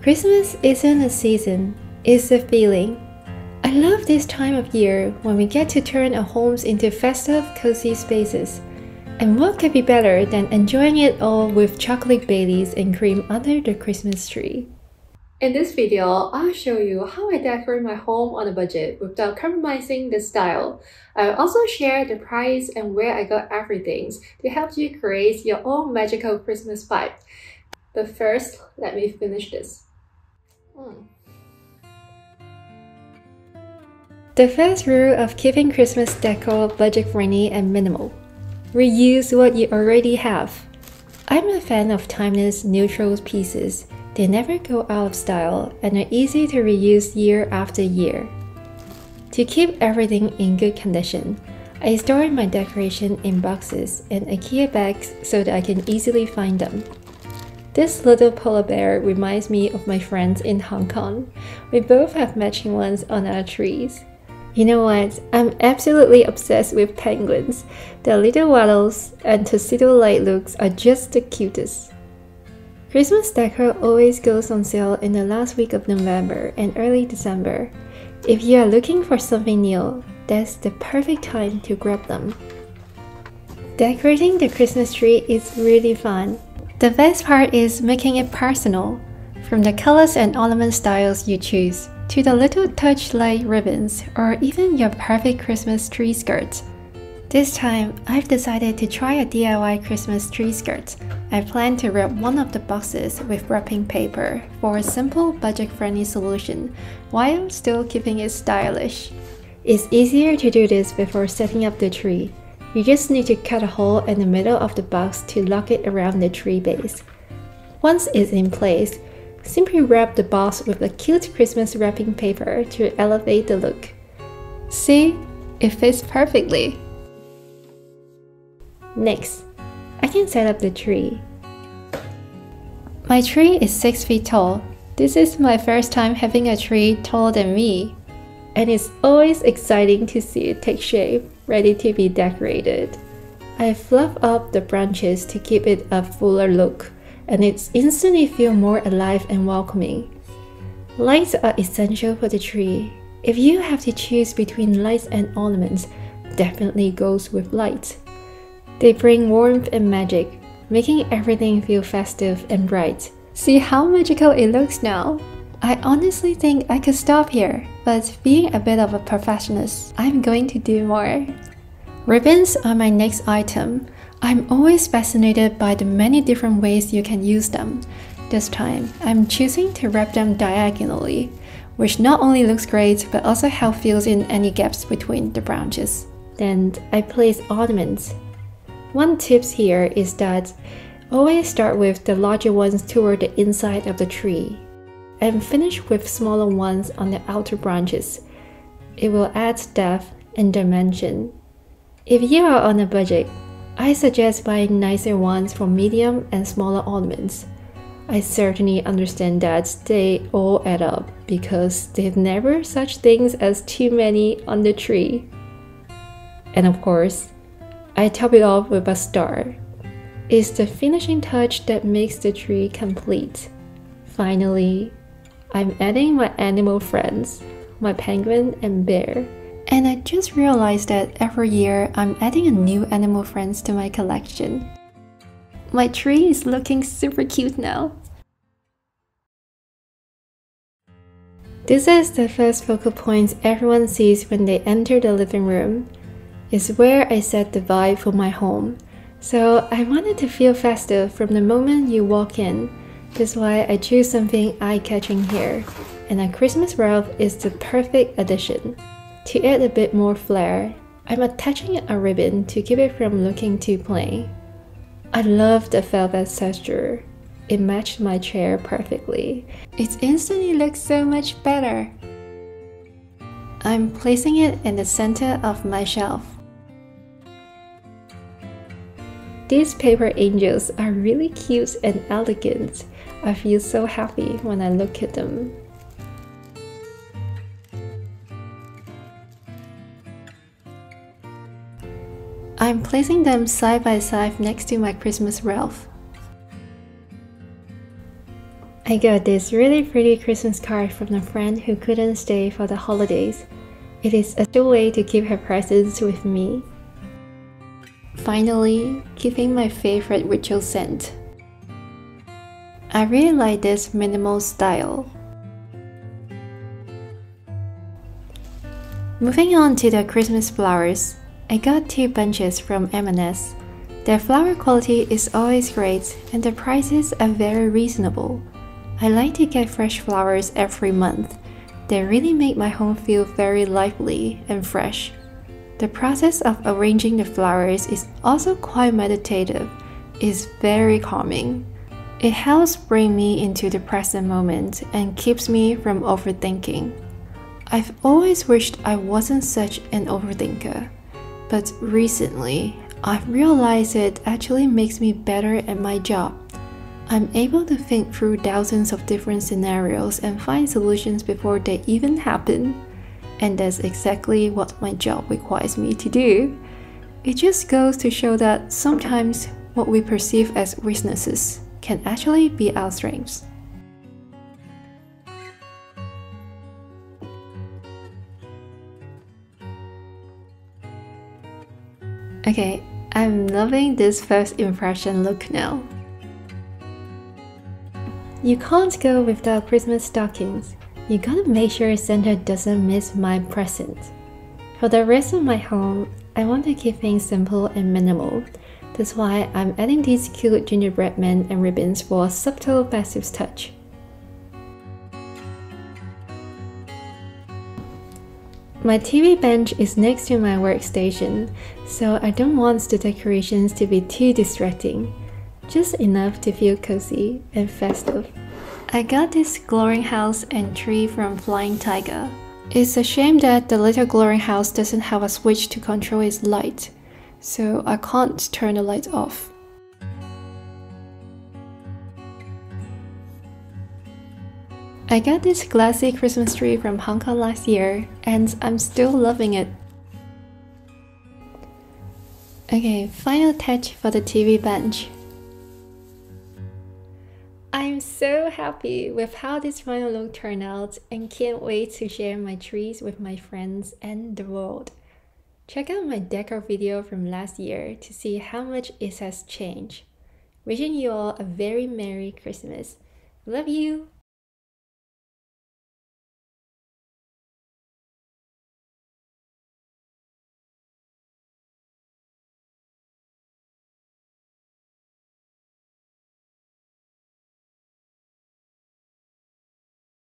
Christmas isn't a season, it's a feeling. I love this time of year when we get to turn our homes into festive, cozy spaces. And what could be better than enjoying it all with chocolate Baileys and cream under the Christmas tree? In this video, I'll show you how I decorate my home on a budget without compromising the style. I'll also share the price and where I got everything to help you create your own magical Christmas vibe. But first, let me finish this. The first rule of keeping Christmas decor budget-friendly and minimal. Reuse what you already have. I'm a fan of timeless, neutral pieces. They never go out of style and are easy to reuse year after year. To keep everything in good condition, I store my decoration in boxes and IKEA bags so that I can easily find them. This little polar bear reminds me of my friends in Hong Kong. We both have matching ones on our trees. You know what? I'm absolutely obsessed with penguins. Their little waddles and tuxedo-like looks are just the cutest. Christmas decor always goes on sale in the last week of November and early December. If you are looking for something new, that's the perfect time to grab them. Decorating the Christmas tree is really fun. The best part is making it personal, from the colors and ornament styles you choose, to the little touch like ribbons, or even your perfect Christmas tree skirt. This time, I've decided to try a DIY Christmas tree skirt. I plan to wrap one of the boxes with wrapping paper for a simple budget-friendly solution, while still keeping it stylish. It's easier to do this before setting up the tree. You just need to cut a hole in the middle of the box to lock it around the tree base. Once it's in place, simply wrap the box with a cute Christmas wrapping paper to elevate the look. See? It fits perfectly! Next, I can set up the tree. My tree is 6 feet tall. This is my first time having a tree taller than me. And it's always exciting to see it take shape, ready to be decorated. I fluff up the branches to give it a fuller look, and it instantly feels more alive and welcoming. Lights are essential for the tree. If you have to choose between lights and ornaments, definitely goes with lights. They bring warmth and magic, making everything feel festive and bright. See how magical it looks now? I honestly think I could stop here, but being a bit of a perfectionist, I'm going to do more. Ribbons are my next item. I'm always fascinated by the many different ways you can use them. This time, I'm choosing to wrap them diagonally, which not only looks great but also helps fill in any gaps between the branches. Then I place ornaments. One tip here is that always start with the larger ones toward the inside of the tree, and finish with smaller ones on the outer branches. It will add depth and dimension. If you are on a budget, I suggest buying nicer ones for medium and smaller ornaments. I certainly understand that they all add up because there's never such things as too many on the tree. And of course, I top it off with a star. It's the finishing touch that makes the tree complete. Finally, I'm adding my animal friends, my penguin and bear. And I just realized that every year I'm adding a new animal friends to my collection. My tree is looking super cute now. This is the first focal point everyone sees when they enter the living room. It's where I set the vibe for my home. So I wanted to feel festive from the moment you walk in. That's why I choose something eye-catching here, and a Christmas wreath is the perfect addition. To add a bit more flair, I'm attaching a ribbon to keep it from looking too plain. I love the velvet texture. It matched my chair perfectly. It instantly looks so much better. I'm placing it in the center of my shelf. These paper angels are really cute and elegant. I feel so happy when I look at them. I'm placing them side by side next to my Christmas wreath. I got this really pretty Christmas card from a friend who couldn't stay for the holidays. It is a good way to keep her presents with me. Finally, giving my favorite ritual scent. I really like this minimal style. Moving on to the Christmas flowers, I got 2 bunches from M&S. Their flower quality is always great and the prices are very reasonable. I like to get fresh flowers every month. They really make my home feel very lively and fresh. The process of arranging the flowers is also quite meditative. It's very calming. It helps bring me into the present moment and keeps me from overthinking. I've always wished I wasn't such an overthinker, but recently I've realized it actually makes me better at my job. I'm able to think through thousands of different scenarios and find solutions before they even happen. And that's exactly what my job requires me to do. It just goes to show that sometimes what we perceive as weaknesses can actually be our strengths. Okay, I'm loving this first impression look now. You can't go without Christmas stockings. You gotta make sure Santa doesn't miss my present. For the rest of my home, I want to keep things simple and minimal. That's why I'm adding these cute gingerbread men and ribbons for a subtle festive touch. My TV bench is next to my workstation, so I don't want the decorations to be too distracting. Just enough to feel cozy and festive. I got this glowing house and tree from Flying Tiger. It's a shame that the little glowing house doesn't have a switch to control its light, so I can't turn the light off. I got this glassy Christmas tree from Hong Kong last year, and I'm still loving it. Okay, final touch for the TV bench. I'm so happy with how this final look turned out and can't wait to share my trees with my friends and the world. Check out my decor video from last year to see how much it has changed. Wishing you all a very Merry Christmas. Love you!